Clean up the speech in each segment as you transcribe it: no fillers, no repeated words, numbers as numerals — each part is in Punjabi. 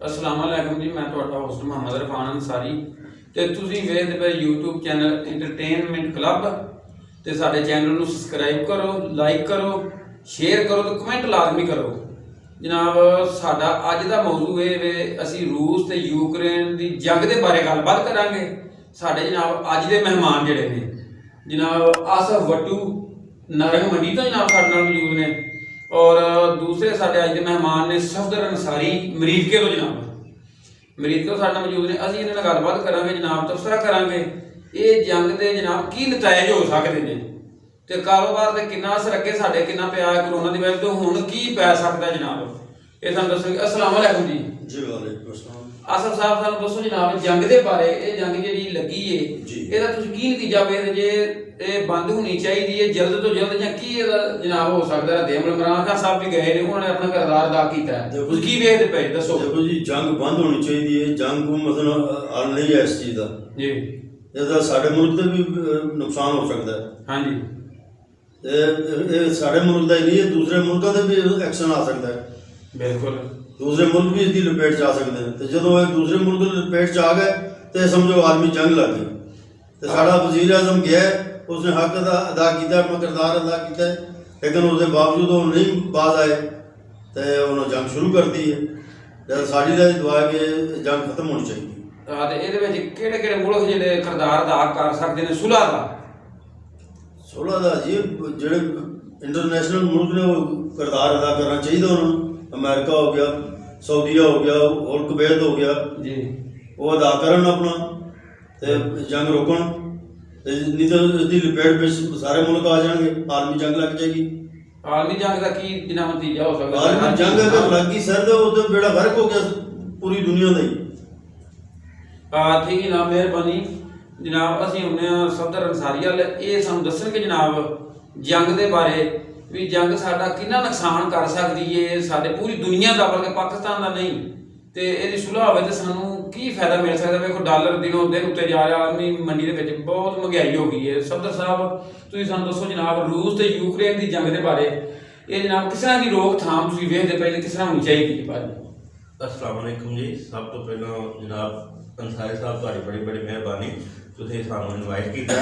अस्सलाम वालेकुम जी, मैं ਤੁਹਾਡਾ ਹੋਸਟ ਮੁਹੰਮਦ ਇਰਫਾਨ ਅੰਸਾਰੀ ਤੇ ਤੁਸੀਂ ਵੇਖਦੇ ਪਏ YouTube ਚੈਨਲ ਐਂਟਰਟੇਨਮੈਂਟ ਕਲੱਬ ਤੇ ਸਾਡੇ ਚੈਨਲ ਨੂੰ ਸਬਸਕ੍ਰਾਈਬ ਕਰੋ, ਲਾਈਕ ਕਰੋ, ਸ਼ੇਅਰ ਕਰੋ ਤੇ ਕਮੈਂਟ ਲਾਜ਼ਮੀ ਕਰੋ। ਜਨਾਬ ਸਾਡਾ ਅੱਜ ਦਾ ਮੌਜੂ ਇਹ ਵੇ ਅਸੀਂ ਰੂਸ ਤੇ ਯੂਕਰੇਨ ਦੀ ਜੰਗ ਦੇ ਬਾਰੇ ਗੱਲਬਾਤ ਕਰਾਂਗੇ। ਸਾਡੇ ਜਨਾਬ ਅੱਜ ਦੇ ਮਹਿਮਾਨ ਜਿਹੜੇ ਨੇ ਜਨਾਬ ਆਸਫ ਵੱਟੂ ਨਾਰੰਗ ਮੰਡੀ ਤੋਂ ਜਨਾਬ ਸਾਡੇ ਨਾਲ ਮੌਜੂਦ ਨੇ और दूसरे साढ़े अज के मेहमान ने सफदर अंसारी मरीदके तो जनाब मरीदके साढ़े मौजूद ने असीं इन्हां नाल गलबात करांगे जनाब तबसरा करांगे ये जंग के जनाब की नताइज हो सकते हैं तो कारोबार से कितना असर अगे साढ़े कितना पिया करोना की वजह तो हुण की पै सकता जनाब ये सानूं दस्सोगे। अस्सलाम वालेकुम जी। जी वालेकुम अस्सलाम। आसफ साहब सानूं दस्सो जनाब जंग के बारे ये जंग जी लगी है ਇਹਦਾ ਤੁਸੀਂ ਕੀ ਨਤੀਜਾ ਵੇਖਦੇ ਜੇ ਇਹ ਬੰਦ ਹੋਣੀ ਚਾਹੀਦੀ ਹੈ ਜਲਦ ਤੋਂ ਜਲਦ ਜਾਂ ਕੀ ਇਹਦਾ ਜਨਾਬ ਹੋ ਸਕਦਾ ਹੈ? ਇਮਰਾਨ ਖਾਨ ਸਾਹਿਬ ਵੀ ਗਏ ਨੇ ਉਹਨਾਂ ਨੇ ਆਪਣਾ ਕਿਰਦਾਰ ਅਦਾ ਕੀਤਾ ਹੈ, ਤੁਸੀਂ ਕੀ ਵੇਖਦੇ ਪਏ ਦੱਸੋ। देखो जी जंग बंद होनी चाहिए, जंग को मतलब हल नहीं है इस चीज़ का जी ਇਹਦਾ ਸਾਡੇ ਮੁਲਕ ਤੇ ਵੀ ਨੁਕਸਾਨ ਹੋ ਸਕਦਾ ਹੈ। ਹਾਂਜੀ ਇਹ ਸਾਡੇ ਮੁਲਕ ਦਾ ਹੀ ਨਹੀਂ, ਦੂਸਰੇ ਮੁਲਕਾਂ ਤੇ ਵੀ ਐਕਸ਼ਨ ਆ ਸਕਦਾ ਹੈ। ਬਿਲਕੁਲ ਦੂਸਰੇ ਮੁਲਕ ਵੀ ਇਸ ਦੀ ਲਪੇਟ 'ਚ ਆ ਸਕਦੇ ਨੇ ਤੇ ਜਦੋਂ ਇਹ ਦੂਸਰੇ ਮੁਲਕ ਦੀ ਲਪੇਟ 'ਚ ਆ ਗਏ ਤੇ ਸਮਝੋ ਆਦਮੀ ਜੰਗ ਲੱਗ ਗਈ ਤੇ ਸਾਡਾ ਵਜ਼ੀਰ ਆਜ਼ਮ ਗਿਆ ਉਸਨੇ ਹੱਕ ਅਦਾ ਕੀਤਾ, ਆਪਣਾ ਕਿਰਦਾਰ ਅਦਾ ਕੀਤਾ ਲੇਕਿਨ ਉਸਦੇ ਬਾਵਜੂਦ ਉਹ ਨਹੀਂ ਬਾਜ਼ ਆਏ ਤੇ ਉਹਨਾਂ ਜੰਗ ਸ਼ੁਰੂ ਕਰਤੀ ਹੈ। ਜਦ ਸਾਡੀ ਦਾ ਦੁਆ ਹੈ ਕਿ ਇਹ ਜੰਗ ਖਤਮ ਹੋਣੀ ਚਾਹੀਦੀ ਹਾਂ ਤੇ ਇਹਦੇ ਵਿੱਚ ਕਿਹੜੇ ਕਿਹੜੇ ਮੁਲਕ ਜਿਹੜੇ ਕਿਰਦਾਰ ਅਦਾ ਕਰ ਸਕਦੇ ਨੇ ਸੁਲ੍ਹਾ ਦਾ? ਸੁਲ੍ਹਾ ਦਾ ਜੀ ਜਿਹੜੇ ਇੰਟਰਨੈਸ਼ਨਲ ਮੁਲਕ ਨੇ ਉਹ ਕਿਰਦਾਰ ਅਦਾ ਕਰਨਾ ਚਾਹੀਦਾ ਉਹਨਾਂ ਨੂੰ। ਅਮਰੀਕਾ ਹੋ ਗਿਆ, ਸਾਊਦੀਆ ਹੋ ਗਿਆ, ਹੋਰ ਕੁਵੈਤ ਹੋ ਗਿਆ ਜੀ, ਉਹ ਅਦਾ ਕਰਨ ਆਪਣਾ ਤੇ ਜੰਗ ਰੋਕਣ ਤੇ ਨਹੀਂ ਤਾਂ ਇਸਦੀ ਲਪੇਟ ਵਿੱਚ ਸਾਰੇ ਮੁਲਕ ਆ ਜਾਣਗੇ, ਆਲਮੀ ਜੰਗ ਲੱਗ ਜਾਏਗੀ। ਆਲਮੀ ਜੰਗ ਦਾ ਕੀ ਜਨਾਬ ਨਤੀਜਾ ਹੋ ਸਕਦਾ? ਆਲਮੀ ਜੰਗ ਅਗਰ ਲੱਗ ਗਈ ਸਰ ਤਾਂ ਉਹ ਤਾਂ ਬੇੜਾ ਗਰਕ ਹੋ ਗਿਆ ਪੂਰੀ ਦੁਨੀਆ ਦਾ ਹੀ। ठीक है जनाब, मेहरबानी जनाब। असीं हुणे सफदर अंसारी वाल ये सानूं दस्सणगे जनाब जंग दे बारे भी जंग साडा कितना नुकसान कर सकदी है साडे पूरी दुनिया दा, बल्कि पाकिस्तान दा नहीं। ते इहदी सुलह होवे ते सानूं की फायदा मिल सकदा? वेखो डॉलर दिनों दिन उत्ते जा रहा, आलमी मंडी दे विच बहुत महंगाई हो गई है। सफदर साहब तुसीं सानूं दस्सो जनाब रूस ते यूक्रेन दी जंग दे बारे ये जनाब किस तरह दी रोकथाम तुसीं वेखदे पए किस तरह होनी चाहिए जी बारे? अस्सलाम वालेकुम जी। सब तो पहला जनाब अंसारी साहब ਤੁਹਾਡੀ ਬੜੀ ਬੜੀ ਮਿਹਰਬਾਨੀ, ਤੁਸੀਂ ਸਾਨੂੰ ਇਨਵਾਈਟ ਕੀਤਾ,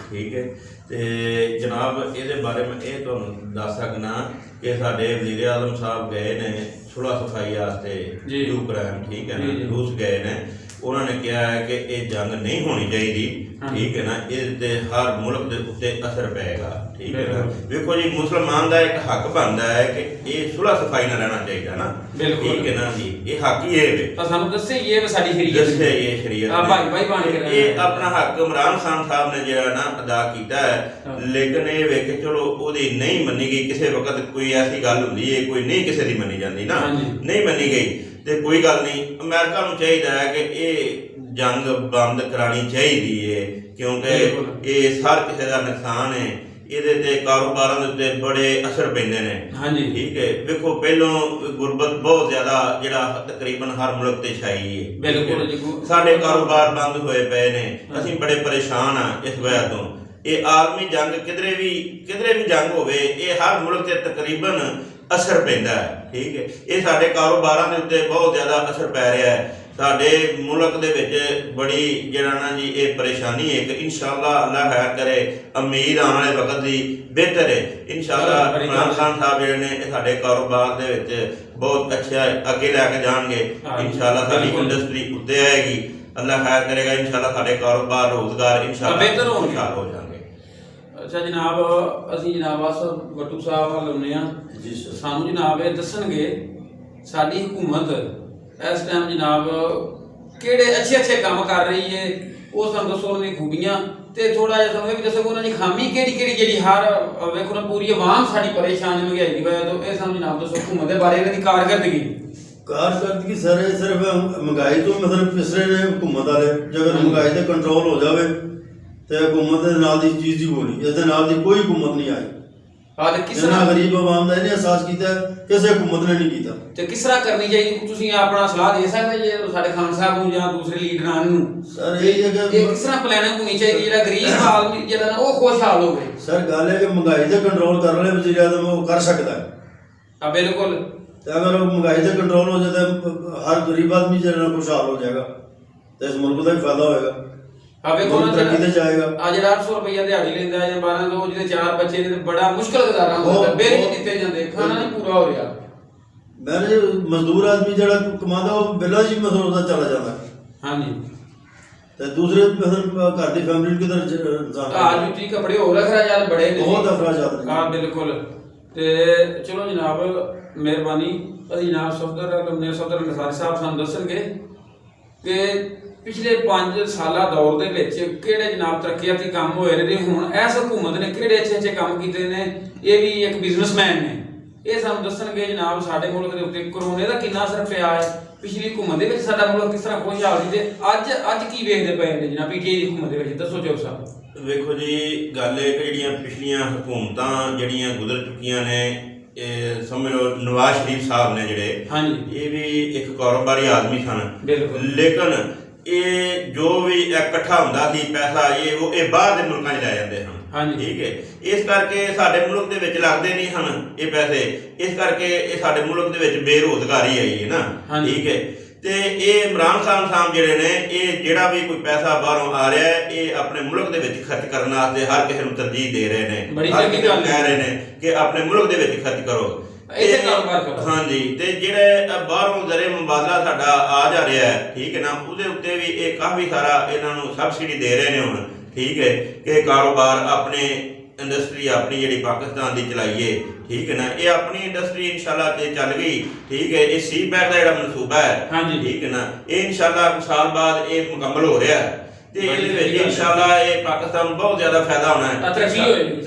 ਠੀਕ ਹੈ। ਤੇ ਜਨਾਬ ਇਹਦੇ ਬਾਰੇ ਮੈਂ ਇਹ ਤੁਹਾਨੂੰ ਦੱਸ ਸਕਦਾ ਕਿ ਸਾਡੇ ਵਜ਼ੀਰ ਆਜ਼ਮ ਸਾਹਿਬ ਗਏ ਨੇ ਸੁਲ੍ਹਾ ਸਫਾਈ ਵਾਸਤੇ ਯੂਕਰੇਨ, ਠੀਕ ਹੈ ਨਾ, ਰੂਸ ਗਏ ਨੇ। ਉਹਨਾਂ ਨੇ ਕਿਹਾ ਹੈ ਕਿ ਇਹ ਜੰਗ ਨਹੀਂ ਹੋਣੀ ਚਾਹੀਦੀ, ਠੀਕ ਹੈ ਨਾ, ਇਹਦੇ ਤੇ ਹਰ ਮੁਲਕ ਦੇ ਉੱਤੇ ਅਸਰ ਪਏਗਾ, ਠੀਕ ਹੈ ਨਾ। ਵੇਖੋ ਜੀ ਮੁਸਲਮਾਨ ਦਾ ਇੱਕ ਹੱਕ ਬਣਦਾ ਹੈ ਕਿ ਇਹ ਸੁਲ੍ਹਾ ਸਫਾਈ ਨਾਲ ਰਹਿਣਾ ਚਾਹੀਦਾ ਨਾ, ਠੀਕ ਹੈ ਨਾ ਜੀ। ਇਹ ਹੱਕ ਹੀ ਇਹ ਵੇ ਤਾਂ ਸਾਨੂੰ ਦੱਸੇ ਇਹ ਸਾਡੀ ਸ਼ਰੀਅਤ ਦੱਸੇ ਇਹ ਸ਼ਰੀਅਤ ਭਾਈ ਬਣ ਕੇ ਇਹ ਆਪਣਾ ਹੱਕ ਇਮਰਾਨ ਖਾਨ ਸਾਹਿਬ ਨੇ ਜਿਹੜਾ ਨਾ ਅਦਾ ਕੀਤਾ ਹੈ। ਲੇਕਿਨ ਇਹ ਵੇਖ ਚਲੋ ਉਹਦੀ ਨਹੀਂ ਮੰਨੀ ਗਈ। ਕਿਸੇ ਵਕਤ ਕੋਈ ਐਸੀ ਗੱਲ ਹੁੰਦੀ ਹੈ ਕੋਈ ਨਹੀਂ ਕਿਸੇ ਦੀ ਮੰਨੀ ਜਾਂਦੀ ਨਾ, ਨਹੀਂ ਮੰਨੀ ਗਈ ਤੇ ਕੋਈ ਗੱਲ ਨਹੀਂ। ਅਮਰੀਕਾ ਨੂੰ ਚਾਹੀਦਾ ਹੈ ਕਿ ਇਹ ਜੰਗ ਬੰਦ ਕਰਾਣੀ ਚਾਹੀਦੀ ਹੈ ਕਿਉਂਕਿ ਇਹ ਹਰ ਕਿਸੇ ਦਾ ਨੁਕਸਾਨ ਹੈ, ਇਹਦੇ ਤੇ ਕਾਰੋਬਾਰਾਂ ਦੇ ਉੱਤੇ ਬੜੇ ਅਸਰ ਪੈਂਦੇ ਨੇ, ਠੀਕ ਹੈ। ਵੇਖੋ ਪਹਿਲੋਂ ਗੁਰਬਤ ਬਹੁਤ ਜ਼ਿਆਦਾ ਜਿਹੜਾ ਤਕਰੀਬਨ ਹਰ ਮੁਲਕ ਤੇ ਛਾਈ ਹੈ, ਬਿਲਕੁਲ ਸਾਡੇ ਕਾਰੋਬਾਰ ਬੰਦ ਹੋਏ ਪਏ ਨੇ, ਅਸੀਂ ਬੜੇ ਪਰੇਸ਼ਾਨ ਆ ਇਸ ਵਜ੍ਹਾ ਤੋਂ। ਇਹ ਆਲਮੀ ਜੰਗ ਕਿਧਰੇ ਵੀ ਜੰਗ ਹੋਵੇ ਇਹ ਹਰ ਮੁਲਕ ਤੇ ਤਕਰੀਬਨ ਅਸਰ ਪੈਂਦਾ ਹੈ, ਠੀਕ ਹੈ। ਇਹ ਸਾਡੇ ਕਾਰੋਬਾਰਾਂ ਦੇ ਉੱਤੇ ਬਹੁਤ ਜ਼ਿਆਦਾ ਅਸਰ ਪੈ ਰਿਹਾ ਹੈ। ਸਾਡੇ ਮੁਲਕ ਦੇ ਵਿੱਚ ਬੜੀ ਜਿਹੜਾ ਨਾ ਜੀ ਇਹ ਪਰੇਸ਼ਾਨੀ ਹੈ ਕਿ ਇਨਸ਼ਾਅੱਲਾ ਅੱਲਾਹ ਖੈਰ ਕਰੇ, ਉਮੀਦ ਆਉਣ ਵਾਲੇ ਵਕਤ ਦੀ ਬਿਹਤਰ ਹੈ ਇਨਸ਼ਾਅੱਲਾ। ਇਮਰਾਨ ਖਾਨ ਸਾਹਿਬ ਜਿਹੜੇ ਨੇ ਇਹ ਸਾਡੇ ਕਾਰੋਬਾਰ ਦੇ ਵਿੱਚ ਬਹੁਤ ਅੱਛਾ ਅੱਗੇ ਲੈ ਕੇ ਜਾਣਗੇ ਇਨਸ਼ਾਅੱਲਾ। ਸਾਡੀ ਇੰਡਸਟਰੀ ਉੱਤੇ ਆਏਗੀ, ਅੱਲਾਹ ਖੈਰ ਕਰੇਗਾ ਇਨਸ਼ਾਅੱਲਾ। ਸਾਡੇ ਕਾਰੋਬਾਰ ਰੋਜ਼ਗਾਰ ਇਨਸ਼ਾਅੱਲਾ ਬਿਹਤਰ ਹੋ ਜਾਣਗੇ। ਅੱਛਾ ਜਨਾਬ ਅਸੀਂ ਜਨਾਬ ਆਸਫ ਵੱਟੂ ਸਾਹਿਬ ਵੱਲ ਆਉਂਦੇ ਹਾਂ ਜੀ। ਸਾਨੂੰ ਜਨਾਬ ਇਹ ਦੱਸਣਗੇ ਸਾਡੀ ਹਕੂਮਤ ਇਸ ਟਾਈਮ ਜਨਾਬ ਕਿਹੜੇ ਅੱਛੇ ਕੰਮ ਕਰ ਰਹੀ ਹੈ, ਉਹ ਸਾਨੂੰ ਦੱਸੋ ਉਹਨਾਂ ਦੀਆਂ ਖੂਬੀਆਂ ਤੇ ਥੋੜਾ ਜਿਹਾ ਸਾਨੂੰ ਇਹ ਵੀ ਦੱਸੋ ਉਹਨਾਂ ਦੀ ਖਾਮੀ ਕਿਹੜੀ ਜਿਹੜੀ ਹਰ ਵੇਖੋ ਨਾ ਪੂਰੀ ਆਵਾਮ ਸਾਡੀ ਪਰੇਸ਼ਾਨ ਮਹਿੰਗਾਈ ਦੀ ਵਜ੍ਹਾ ਤੋਂ। ਇਹ ਸਾਨੂੰ ਜਨਾਬ ਦੱਸੋ ਹਕੂਮਤ ਦੇ ਬਾਰੇ ਇਹਨਾਂ ਦੀ ਕਾਰਗਰਦਗੀ ਸਰ ਇਹ ਸਿਰਫ ਮਹਿੰਗਾਈ ਤੋਂ ਮਤਲਬ ਪਿਛਲੇ ਨੇ ਹਕੂਮਤ ਵਾਲੇ। ਜੇਕਰ ਮਹਿੰਗਾਈ ਤੇ ਕੰਟਰੋਲ ਹੋ ਜਾਵੇ ਤੇ ਹਕੂਮਤ ਦੇ ਨਾਲ ਦੀ ਚੀਜ਼ ਦੀ ਹੋਣੀ, ਇਹਦੇ ਨਾਲ ਦੀ ਕੋਈ ਹਕੂਮਤ ਨਹੀਂ ਆਈ। ਕਿਸ ਤਰ੍ਹਾਂ ਗਰੀਬ ਆਵਾਮ ਦਾ ਇਹਨੇ ਅਹਿਸਾਸ ਕੀਤਾ ਕਿਸੇ ਹਕੂਮਤ ਨੇ ਨਹੀਂ ਕੀਤਾ ਤੇ ਕਿਸ ਤਰ੍ਹਾਂ ਕਰਨੀ ਚਾਹੀਦੀ? ਤੁਸੀਂ ਆਪਣਾ ਸਲਾਹ ਦੇ ਸਕਦੇ ਜੇ ਸਾਡੇ ਖਾਨ ਸਾਹਿਬ ਨੂੰ ਜਾਂ ਦੂਸਰੇ ਲੀਡਰਾਂ ਨੂੰ? ਸਰ ਇਹ ਕਿਸ ਤਰ੍ਹਾਂ ਪਲੈਨਿੰਗ ਹੋਣੀ ਚਾਹੀਦੀ ਜਿਹੜਾ ਗਰੀਬ ਆਦਮੀ ਜਿਹੜਾ ਨਾ ਉਹ ਖੁਸ਼ਹਾਲ ਹੋਵੇ? ਸਰ ਗੱਲ ਹੈ ਕਿ ਮਹਿੰਗਾਈ ਤੇ ਕੰਟਰੋਲ ਕਰਨ ਵਾਲੇ ਵਜ਼ੀਰ ਆਜ਼ਮ ਉਹ ਕਰ ਸਕਦਾ ਹੈ। ਬਿਲਕੁਲ ਤੇ ਅਗਰ ਮਹਿੰਗਾਈ ਤੇ ਕੰਟਰੋਲ ਹੋ ਜਾਏ ਤਾਂ ਹਰ ਗਰੀਬ ਆਦਮੀ ਜਿਹੜਾ ਖੁਸ਼ਹਾਲ ਹੋ ਜਾਏਗਾ ਤੇ ਇਸ ਮੁਲਕ ਦਾ ਵੀ ਫਾਇਦਾ ਹੋਏਗਾ। ਵੇਖੋ ਨਾ ਤਰੱਕੀ ਤੇ ਜਾਏਗਾ। ਆ ਜਿਹੜਾ 800 ਰੁਪਈਆ ਦਿਹਾੜੀ ਲੈਂਦਾ ਜਾਂ 1200, ਜਿਹਦੇ 4 ਬੱਚੇ ਨੇ, ਤੇ ਬੜਾ ਮੁਸ਼ਕਲ ਗੁਜ਼ਾਰਾ ਹੁੰਦਾ, ਬਿੱਲ ਨਹੀਂ ਦਿੱਤੇ ਜਾਂਦੇ, ਖਾਣਾ ਨਹੀਂ ਪੂਰਾ ਹੋ ਰਿਹਾ। ਮੇਰੇ ਮਜ਼ਦੂਰ ਆਦਮੀ ਜਿਹੜਾ ਕਮਾਉਂਦਾ ਉਹ ਬਿੱਲਾਂ 'ਚ ਹੀ ਮਸਰੂਫ ਦਾ ਚਲਾ ਜਾਂਦਾ। ਹਾਂਜੀ। ਤੇ ਦੂਸਰੇ ਘਰ ਦੀ ਫੈਮਿਲੀ ਨੂੰ ਕਿਧਰ ਜੁੱਤੀ ਕੱਪੜੇ ਹੋਰ ਅਖਰਾਜਾਤ ਬੜੇ ਨੇ, ਬਹੁਤ ਅਖਰਾਜਾਤ ਨੇ। ਹਾਂ ਬਿਲਕੁਲ। ਤੇ ਚਲੋ ਜਨਾਬ, ਮਿਹਰਬਾਨੀ। ਅਸੀਂ ਜਨਾਬ ਸਫਦਰ ਨਸਾਰੀ ਸਾਹਿਬ ਸਾਨੂੰ ਦੱਸਣਗੇ ਕਿ ਪਿਛਲੇ 5 ਸਾਲਾ ਦੌਰ ਦੇ ਵਿੱਚ ਕਿਹੜੇ ਜਨਾਬ ਤਰੱਕੀਆਤੀ ਕੰਮ ਹੋਏ ਨੇ, ਹੁਣ ਇਸ ਹਕੂਮਤ ਨੇ ਕਿਹੜੇ ਅੱਛੇ ਕੰਮ ਕੀਤੇ ਨੇ। ਇਹ ਵੀ ਇੱਕ ਬਿਜ਼ਨਸਮੈਨ ਨੇ, ਇਹ ਸਾਨੂੰ ਦੱਸਣਗੇ ਜਨਾਬ। ਸਾਡੇ ਮੁਲਕ ਦੇ ਉੱਤੇ ਕਰੋਨੇ ਦਾ ਕਿੰਨਾ ਅਸਰ ਪਿਆ ਹੈ, ਪਿਛਲੀ ਹਕੂਮਤ ਦੇ ਵਿੱਚ ਸਾਡਾ ਮੁਲਕ ਕਿਸ ਤਰ੍ਹਾਂ ਖੁਸ਼ਹਾਲ ਸੀ, ਤੇ ਅੱਜ ਕੀ ਵੇਖਦੇ ਪਏ ਨੇ ਜਨਾਬ ਪੀਟੀਆਈ ਦੀ ਹਕੂਮਤ ਦੇ ਵਿੱਚ? ਦੱਸੋ ਚੌਕ ਸਾਹਿਬ। ਵੇਖੋ ਜੀ, ਗੱਲ ਇਹ ਕਿ ਜਿਹੜੀਆਂ ਪਿਛਲੀਆਂ ਹਕੂਮਤਾਂ ਜਿਹੜੀਆਂ ਗੁਜ਼ਰ ਚੁੱਕੀਆਂ ਨੇ, ਇਹ ਸਮਝ ਲਓ ਨਵਾਜ਼ ਸ਼ਰੀਫ ਸਾਹਿਬ ਨੇ ਜਿਹੜੇ, ਹਾਂਜੀ, ਇਹ ਵੀ ਇੱਕ ਕਾਰੋਬਾਰੀ ਆਦਮੀ ਸਨ। ਬਿਲਕੁਲ। ਲੇਕਿਨ ਇਹ ਜੋ ਵੀ ਇਕੱਠਾ ਹੁੰਦਾ ਸੀ ਪੈਸਾ, ਇਹ ਬਾਹਰ ਦੇ ਮੁਲਕਾਂ 'ਚ ਲੈ ਜਾਂਦੇ ਹਨ। ਹਾਂਜੀ, ਠੀਕ ਹੈ। ਇਸ ਕਰਕੇ ਸਾਡੇ ਮੁਲਕ ਦੇ ਵਿੱਚ ਲੱਗਦੇ ਨਹੀਂ ਹਨ ਇਹ ਪੈਸੇ, ਇਸ ਕਰਕੇ ਇਹ ਸਾਡੇ ਮੁਲਕ ਦੇ ਵਿੱਚ ਬੇਰੁਜ਼ਗਾਰੀ ਆਈ ਹੈ ਨਾ। ਠੀਕ ਹੈ। ਤੇ ਇਹ ਇਮਰਾਨ ਖਾਨ ਸਾਹਿਬ ਜਿਹੜੇ ਨੇ, ਇਹ ਜਿਹੜਾ ਵੀ ਕੋਈ ਪੈਸਾ ਬਾਹਰੋਂ ਆ ਰਿਹਾ ਹੈ, ਇਹ ਆਪਣੇ ਮੁਲਕ ਦੇ ਵਿੱਚ ਖਰਚ ਕਰਨ ਵਾਸਤੇ ਹਰ ਕਿਸੇ ਨੂੰ ਤਰਜੀਹ ਦੇ ਰਹੇ ਨੇ। ਬੜੀ ਚੰਗੀ ਗੱਲ ਕਹਿ ਰਹੇ ਨੇ ਕਿ ਆਪਣੇ ਮੁਲਕ ਦੇ ਵਿੱਚ ਖਰਚ ਕਰੋ, ਇੱਥੇ ਕਾਰੋਬਾਰ ਕਰੋ। ਹਾਂਜੀ। ਤੇ ਜਿਹੜੇ ਬਾਹਰੋਂ ਜ਼ਰੇ ਮੁਬਾਦਲਾ ਸਾਡਾ ਆ ਜਾ ਰਿਹਾ ਹੈ, ਠੀਕ ਹੈ ਨਾ, ਉਹਦੇ ਉੱਤੇ ਵੀ ਇਹ ਕਾਫੀ ਸਾਰਾ ਇਹਨਾਂ ਨੂੰ ਸਬਸਿਡੀ ਦੇ ਰਹੇ ਨੇ ਹੁਣ। ਠੀਕ ਹੈ ਕਿ ਕਾਰੋਬਾਰ ਆਪਣੇ ਇੰਡਸਟਰੀ ਆਪਣੀ ਜਿਹੜੀ ਪਾਕਿਸਤਾਨ ਦੀ ਚਲਾਈਏ। ਠੀਕ ਹੈ ਨਾ, ਇਹ ਆਪਣੀ ਇੰਡਸਟਰੀ ਇਨਸ਼ਾਅੱਲਾ ਤੇ ਚੱਲ ਗਈ। ਠੀਕ ਹੈ। ਇਹ ਸੀ ਪੈਕ ਦਾ ਜਿਹੜਾ ਮਨਸੂਬਾ ਹੈ, ਠੀਕ ਹੈ ਨਾ, ਇਹ ਇਨਸ਼ਾਅੱਲਾ ਕੁਝ ਸਾਲ ਬਾਅਦ ਇਹ ਮੁਕੰਮਲ ਹੋ ਰਿਹਾ ਹੈ। ਤੇ ਇਹਦੇ ਵਿੱਚ ਇਨਸ਼ਾਅੱਲਾ ਇਹ ਪਾਕਿਸਤਾਨ ਨੂੰ ਬਹੁਤ ਜ਼ਿਆਦਾ ਫਾਇਦਾ ਹੋਣਾ ਹੈ,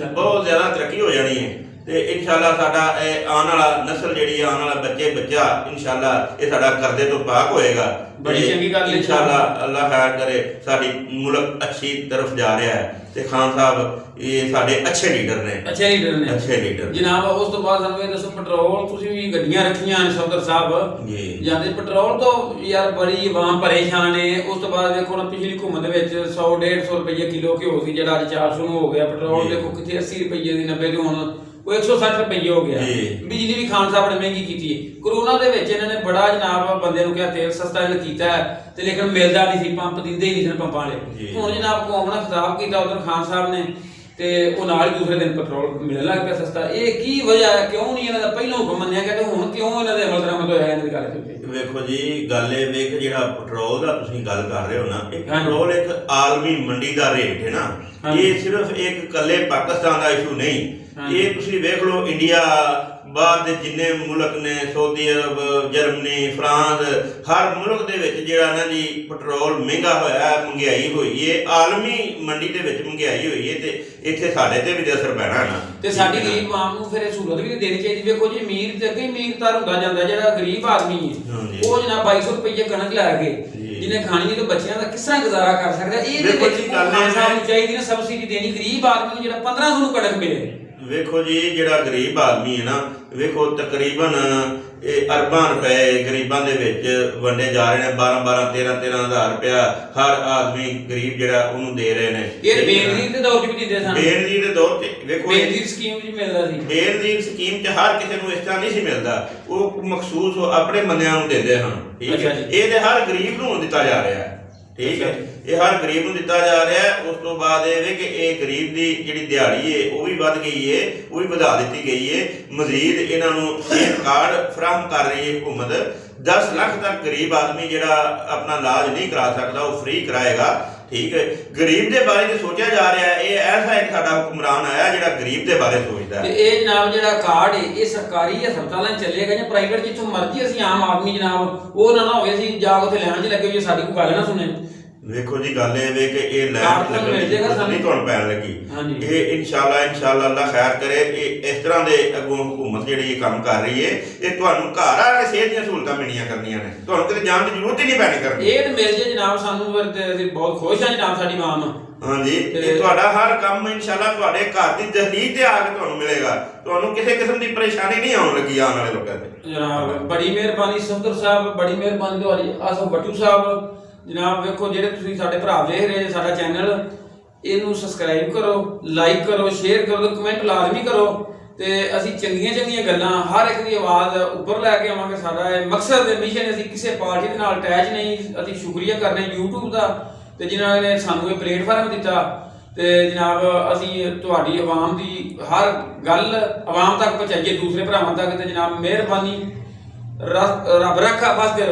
ਬਹੁਤ ਜ਼ਿਆਦਾ ਤਰੱਕੀ ਹੋ ਜਾਣੀ ਹੈ। ਤੇ ਇਨਸ਼ਾਅੱਲਾ ਸਾਡਾ ਇਹ ਆਉਣ ਵਾਲਾ ਨਸਲ ਜਿਹੜੀ ਆਉਣ ਵਾਲਾ ਬੱਚਾ ਇਨਸ਼ਾਅੱਲਾ ਇਹ ਸਾਡਾ ਕਰਜ਼ੇ ਤੋਂ ਪਾਕ ਹੋਏਗਾ। ਬੜੀ ਚੰਗੀ ਗੱਲ ਹੈ ਇਨਸ਼ਾਅੱਲਾ। ਅੱਲਾਹ ਖੈਰ ਕਰੇ, ਸਾਡੀ ਮੁਲਕ ਅੱਛੀ ਤਰਫ ਜਾ ਰਿਹਾ ਹੈ। ਤੇ ਖਾਨ ਸਾਹਿਬ ਇਹ ਸਾਡੇ ਅੱਛੇ ਲੀਡਰ ਨੇ, ਅੱਛੇ ਲੀਡਰ ਜਨਾਬ। ਉਸ ਤੋਂ ਬਾਅਦ ਸਾਨੂੰ ਇਹ ਦੱਸੋ, ਪੈਟਰੋਲ ਤੁਸੀਂ ਵੀ ਗੱਡੀਆਂ ਰੱਖੀਆਂ ਨੇ ਸਫਦਰ ਸਾਹਿਬ ਜੀ, ਜਾਂਦੇ ਪੈਟਰੋਲ ਤੋਂ ਯਾਰ ਬੜੀ ਆਵਾਮ ਪਰੇਸ਼ਾਨ ਹੈ। ਉਸ ਤੋਂ ਬਾਅਦ ਵੇਖੋ ਨਾ, ਪਿਛਲੀ ਹਕੂਮਤ ਦੇ ਵਿੱਚ 100-150 ਰੁਪਏ ਕਿਲੋ ਘਿਓ ਸੀ, ਜਿਹੜਾ ਅੱਜ 400 ਨੂੰ ਹੋ ਗਿਆ। ਪੈਟਰੋਲ ਦੇਖੋ ਕਿੱਥੇ 80 ਰੁਪਏ ਦੀ 90 ਦੀ, ਹੁਣ ਉਹ 160 ਰੁਪਏ ਹੋ ਗਿਆ। ਬਿਜਲੀ ਵੀ ਖਾਨ ਸਾਹਿਬ ਨੇ ਮਹਿੰਗੀ ਕੀਤੀ ਹੈ। ਕਰੋਨਾ ਦੇ ਵਿੱਚ ਇਹਨਾਂ ਨੇ ਬੜਾ ਜਨਾਬ ਬੰਦੇ ਨੂੰ ਕਿਹਾ ਤੇਲ ਸਸਤਾ ਇਹਨਾਂ ਕੀਤਾ ਹੈ, ਤੇ ਲੇਕਿਨ ਮਿਲਦਾ ਨਹੀਂ ਸੀ, ਪੰਪ ਦਿੰਦੇ ਹੀ ਨਹੀਂ ਸਨ ਪੰਪਾਂ ਵਾਲੇ। ਹੁਣ ਜਨਾਬ ਕੌਮ ਨਾਲ ਖਿਤਾਬ ਕੀਤਾ ਉਧਰ ਖਾਨ ਸਾਹਿਬ ਨੇ, ਤੇ ਉਹ ਨਾਲ ਹੀ ਦੂਸਰੇ ਦਿਨ ਪੈਟਰੋਲ ਮਿਲਣ ਲੱਗ ਪਿਆ ਸਸਤਾ। ਇਹ ਕੀ ਵਜ੍ਹਾ ਹੈ? ਕਿਉਂ ਨਹੀਂ ਇਹਨਾਂ ਦਾ ਪਹਿਲਾਂ ਹੁਕਮ ਮੰਨਿਆ ਗਿਆ, ਤੇ ਹੁਣ ਕਿਉਂ ਇਹਨਾਂ ਦੇ ਅਮਲ ਦਰਾਮਦ ਹੋਇਆ ਇਹਨਾਂ ਦੀ ਗੱਲ ਤੇ? ਵੇਖੋ ਜੀ, ਗੱਲ ਇਹ ਵੇਖ, ਜਿਹੜਾ ਪੈਟਰੋਲ ਦਾ ਤੁਸੀਂ ਗੱਲ ਕਰ ਰਹੇ ਹੋ ਨਾ, ਇਹ ਪੈਟਰੋਲ ਇੱਕ ਆਲਮੀ ਮੰਡੀ ਦਾ ਰੇਟ ਹੈ ਨਾ। ਇਹ ਸਿਰਫ ਇੱਕ ਇਕੱਲੇ ਪਾਕਿਸਤਾਨ ਦਾ ਇਸ਼ੂ ਨਹੀਂ। ਇਹ ਤੁਸੀਂ ਵੇਖ ਲਓ, ਇੰਡੀਆ, ਬਾਹਰ ਦੇ ਜਿੰਨੇ ਮੁਲਕ ਨੇ, ਸਾਊਦੀ ਅਰਬ, ਜਰਮਨੀ, ਫਰਾਂਸ, ਹਰ ਮੁਲਕ ਦੇ ਵਿੱਚ ਜਿਹੜਾ ਨਾ ਜੀ ਪੈਟਰੋਲ ਮਹਿੰਗਾ ਹੋਇਆ ਹੈ, ਮਹਿੰਗਾਈ ਹੋਈ ਹੈ, ਆਲਮੀ ਮੰਡੀ ਦੇ ਵਿੱਚ ਮਹਿੰਗਾਈ ਹੋਈ ਹੈ। ਤੇ ਇੱਥੇ ਸਾਡੇ ਤੇ ਵੀ ਅਸਰ ਪੈਣਾ ਨਾ। ਤੇ ਸਾਡੀ ਗਰੀਬ ਆਮ ਨੂੰ ਫਿਰ ਸਹੂਲਤ ਵੀ ਦੇਣੀ ਚਾਹੀਦੀ। ਵੇਖੋ ਜੀ, ਅਮੀਰ ਤੇ ਅੱਗੇ ਅਮੀਰਤਾਰ ਹੁੰਦਾ ਜਾਂਦਾ, ਜਿਹੜਾ ਗਰੀਬ ਆਦਮੀ ਹੈ ਉਹ ਜਨਾਬ 2200 ਰੁਪਏ ਕਣਕ ਲੈ ਕੇ ਜਿਹਨੇ ਖਾਣੀ ਹੈ, ਤੇ ਬੱਚਿਆਂ ਦਾ ਕਿਸ ਤਰ੍ਹਾਂ ਗੁਜ਼ਾਰਾ ਕਰ ਸਕਦਾ? ਇਹਦੇ ਵਿੱਚ ਖਾਨ ਸਾਹਿਬ ਨੂੰ ਚਾਹੀਦੀ ਨਾ ਸਬਸਿਡੀ ਦੇਣੀ ਗਰੀਬ ਆਦਮੀ ਨੂੰ, ਜਿਹੜਾ 1500 ਨੂੰ ਕਣਕ ਮਿਲੇ। ਵੇਖੋ ਜੀ, ਜਿਹੜਾ ਗਰੀਬ ਆਦਮੀ ਹੈ ਨਾ, ਵੇਖੋ ਤਕਰੀਬਨ ਇਹ ਅਰਬਾਂ ਰੁਪਏ ਗਰੀਬਾਂ ਦੇ ਵਿੱਚ ਵੰਡੇ ਜਾ ਰਹੇ ਨੇ। 12-12, 13-13 ਹਜ਼ਾਰ ਰੁਪਇਆ ਹਰ ਆਦਮੀ ਗਰੀਬ ਜਿਹੜਾ ਉਹਨੂੰ ਦੇ ਰਹੇ ਨੇ। ਇਹ ਬੇਨਜ਼ੀਰ ਦੇ ਦੌਰ 'ਚ ਵੀ ਦਿੰਦੇ ਸਨ। ਬੇਨਜ਼ੀਰ ਦੇ ਦੌਰ 'ਤੇ ਵੇਖੋ, ਬੇਨਜ਼ੀਰ ਸਕੀਮ 'ਚ ਮਿਲਦਾ ਸੀ। ਬੇਨਜ਼ੀਰ ਸਕੀਮ 'ਚ ਹਰ ਕਿਸੇ ਨੂੰ ਇਸ ਤਰ੍ਹਾਂ ਨਹੀਂ ਸੀ ਮਿਲਦਾ, ਉਹ ਮਖਸੂਸ ਆਪਣੇ ਬੰਦਿਆਂ ਨੂੰ ਦਿੰਦੇ ਹਨ। ਠੀਕ ਹੈ। ਇਹ ਤੇ ਹਰ ਗਰੀਬ ਨੂੰ ਦਿੱਤਾ ਜਾ ਰਿਹਾ ਹੈ। ਠੀਕ ਹੈ। ਇਹ ਹਰ ਗਰੀਬ ਨੂੰ ਦਿੱਤਾ ਜਾ ਰਿਹਾ ਹੈ। ਉਸ ਤੋਂ ਬਾਅਦ ਇਹ ਵੇ ਕਿ ਇਹ ਗਰੀਬ ਦੀ ਜਿਹੜੀ ਦਿਹਾੜੀ ਹੈ ਉਹ ਵੀ ਵੱਧ ਗਈ ਹੈ, ਉਹ ਵੀ ਵਧਾ ਦਿੱਤੀ ਗਈ ਹੈ। ਮਜ਼ੀਦ ਇਹਨਾਂ ਨੂੰ ਸਿਹਤ ਕਾਰਡ ਫਰਾਹਮ ਕਰ ਰਹੀ ਹੈ ਹੁਕੂਮਤ। 10 ਲੱਖ ਤੱਕ ਗਰੀਬ ਆਦਮੀ ਜਿਹੜਾ ਆਪਣਾ ਇਲਾਜ ਨਹੀਂ ਕਰਾ ਸਕਦਾ, ਉਹ ਫ੍ਰੀ ਕਰਾਏਗਾ। ਠੀਕ ਹੈ। ਗਰੀਬ ਦੇ ਬਾਰੇ ਜੇ ਸੋਚਿਆ ਜਾ ਰਿਹਾ ਹੈ, ਇਹ ਐਸਾ ਇੱਕ ਸਾਡਾ ਹੁਕਮਰਾਨ ਆਇਆ ਜਿਹੜਾ ਗਰੀਬ ਦੇ ਬਾਰੇ ਸੋਚਦਾ ਹੈ। ਤੇ ਇਹ ਜਨਾਬ ਜਿਹੜਾ ਕਾਰਡ ਹੈ, ਇਹ ਸਰਕਾਰੀ ਹਸਪਤਾਲਾਂ 'ਚ ਚੱਲੇਗਾ ਜਾਂ ਪ੍ਰਾਈਵੇਟ? ਜਿੱਥੋਂ ਮਰਜ਼ੀ ਅਸੀਂ ਆਮ ਆਦਮੀ ਜਨਾਬ ਉਹ ਨਾ ਹੋਵੇ ਅਸੀਂ ਜਾ ਉੱਥੇ ਲੈਣ 'ਚ ਲੱਗੇ ਹੋਈਏ, ਸਾਡੀ ਕੋਈ ਗੱਲ ਨਾ ਸੁਣੇ। ਵੇਖੋ ਜੀ, ਗੱਲ ਇਹ ਵੇ ਕਿ ਇਹ ਲੈਣ ਨਹੀਂ ਤੁਹਾਨੂੰ ਪੈਣ ਲੱਗੀ। ਇਹ ਇਨਸ਼ਾਅੱਲਾ ਅੱਲਾਹ ਖੈਰ ਕਰੇ। ਇਹ ਇਸ ਤਰ੍ਹਾਂ ਦੇ ਅੱਗੋਂ ਹੁਕੂਮਤ ਜਿਹੜੀ ਇਹ ਕੰਮ ਕਰ ਰਹੀ ਹੈ, ਇਹ ਤੁਹਾਨੂੰ ਘਰ ਆ ਕੇ ਸਿਹਤ ਦੀਆਂ ਸਹੂਲਤਾਂ ਮਿਲਣੀਆਂ ਕਰਨੀਆਂ ਨੇ, ਤੁਹਾਨੂੰ ਕਿਤੇ ਜਾਣ ਦੀ ਜ਼ਰੂਰਤ ਹੀ ਨਹੀਂ ਪੈਣੀ ਕਰਨੀ। ਇਹ ਤਾਂ ਮਿਲ ਜੇ ਜਨਾਬ ਸਾਨੂੰ, ਅਸੀਂ ਬਹੁਤ ਖੁਸ਼ ਹਾਂ ਜਨਾਬ, ਸਾਡੀ ਆਵਾਮ। ਹਾਂਜੀ। ਤੇ ਤੁਹਾਡਾ ਹਰ ਕੰਮ ਇਨਸ਼ਾਅੱਲਾ ਤੁਹਾਡੇ ਘਰ ਦੀ ਦਹਲੀਜ਼ ਤੇ ਆ ਕੇ ਤੁਹਾਨੂੰ ਮਿਲੇਗਾ। ਤੁਹਾਨੂੰ ਕਿਸੇ ਕਿਸਮ ਦੀ ਪਰੇਸ਼ਾਨੀ ਨਹੀਂ ਆਉਣ ਲੱਗੀ ਆਉਣ ਵਾਲੇ ਲੋਕਾਂ ਤੇ। ਜਨਾਬ ਬੜੀ ਮਿਹਰਬਾਨੀ ਸਫਦਰ ਸਾਹਿਬ, ਬੜੀ ਮਿਹਰਬਾਨੀ ਤੁਹਾਡੀ। ਆਸਫ ਬੱਟੂ ਸਾਹਿਬ ਜਨਾਬ, ਵੇਖੋ ਜਿਹੜੇ ਤੁਸੀਂ ਸਾਡੇ ਭਰਾ ਵੇਖ ਰਹੇ ਜੇ ਸਾਡਾ ਚੈਨਲ, ਇਹਨੂੰ ਸਬਸਕ੍ਰਾਈਬ ਕਰੋ, ਲਾਈਕ ਕਰੋ, ਸ਼ੇਅਰ ਕਰੋ, ਤੇ ਕਮੈਂਟ ਲਾਜ਼ਮੀ ਕਰੋ। ਤੇ ਅਸੀਂ ਚੰਗੀਆਂ ਚੰਗੀਆਂ ਗੱਲਾਂ ਹਰ ਇੱਕ ਦੀ ਆਵਾਜ਼ ਉੱਪਰ ਲੈ ਕੇ ਆਵਾਂਗੇ। ਸਾਡਾ ਇਹ ਮਕਸਦ ਹੈ, ਮਿਸ਼ਨ। ਅਸੀਂ ਕਿਸੇ ਪਾਰਟੀ ਦੇ ਨਾਲ ਅਟੈਚ ਨਹੀਂ। ਅਸੀਂ ਸ਼ੁਕਰੀਆ ਕਰਨੇ YouTube ਦਾ ਤੇ ਜਿਨ੍ਹਾਂ ਨੇ ਸਾਨੂੰ ਇਹ ਪਲੇਟਫਾਰਮ ਦਿੱਤਾ। ਤੇ ਜਨਾਬ ਅਸੀਂ ਤੁਹਾਡੀ ਆਵਾਮ ਦੀ ਹਰ ਗੱਲ ਆਵਾਮ ਤੱਕ ਪਹੁੰਚਾਈਏ, ਦੂਸਰੇ ਭਰਾਵਾਂ ਤੱਕ। ਤੇ ਜਨਾਬ ਮਿਹਰਬਾਨੀ, ਰੱਬ ਰੱਖਾ, ਫਸਦੇ ਰਹੋ।